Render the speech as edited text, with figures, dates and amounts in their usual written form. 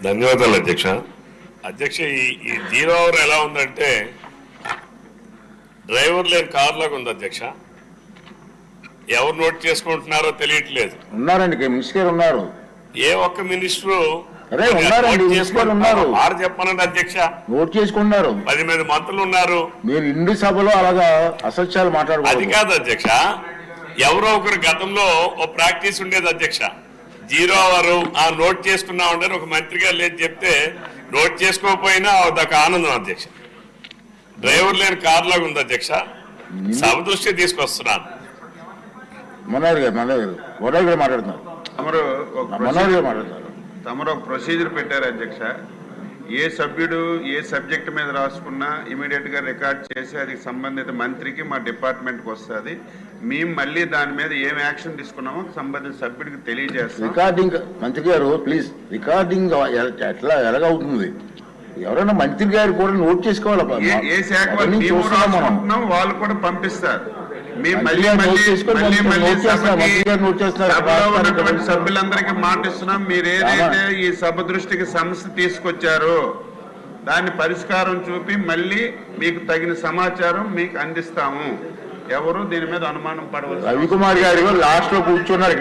ధన్యవాదాలు అధ్యక్ష. అధ్యక్ష, ఈ 0 అవర్ ఎలా ఉందంటే డ్రైవర్ లేని కార్ లాగా ఉంది అధ్యక్ష. ఎవరు నోట్ చేసుకుంటున్నారో తెలియట్లేదు. ఉన్నారండి, మినిస్టర్ ఉన్నారు. ఏ ఒక్క మినిస్టరు ఉన్నారు చెప్పనండి అధ్యక్ష. నోట్ చేసుకున్నారు. 10 మంది మంత్రులు ఉన్నారు. మీరు ఇండి సభలో అలాగా అసత్యాలు మాట్లాడు. అది కాదు అధ్యక్ష, ఎవరో ఒకరు గతంలో ఓ ప్రాక్టీస్ ఉండేది అధ్యక్ష. 0 అవర్ నోట్ చేసుకున్నా ఉండని ఒక మంత్రి గారు లేదు చెప్తే నోట్ చేసుకోకపోయినా అదొక ఆనందం అధ్యక్ష. డ్రైవర్ లేని కార్ లాగా ఉంది అధ్యక్ష. సభ దృష్టి తీసుకొస్తున్నాను. మనోహర్ గారు మాట్లాడుతున్నారు. తమరు ఒక ప్రొసీజర్ పెట్టారు అధ్యక్ష. ఏ సభ్యుడు ఏ సబ్జెక్ట్ మీద రాసుకున్నా ఇమీడియట్ గా రికార్డ్ చేసి అది సంబంధిత మంత్రికి మా డిపార్ట్మెంట్కి వస్తుంది. మేము మళ్ళీ దాని మీద ఏం యాక్షన్ తీసుకున్నామో సంబంధిత సభ్యుడికి తెలియజేస్తాం. రికార్డింగ్ మంత్రి గారు ప్లీజ్, రికార్డింగ్ ఎలాగవుతుంది? ఎవరైనా మంత్రి గారు కూడా నోట్ చేసుకోవాలి. ఏ శాఖ వాళ్ళు కూడా పంపిస్తారు. సభ్యులందరికీ మాటిస్తున్నాం, మీరు ఏదైతే ఈ సభ దృష్టికి సమస్య తీసుకొచ్చారో దాన్ని పరిష్కారం చూపి మళ్ళీ మీకు తగిన సమాచారం మీకు అందిస్తాము. ఎవరు దీని మీద అనుమానం పడవచ్చు. రవికుమార్ గారు లాస్ట్ లో కూర్చున్నారు.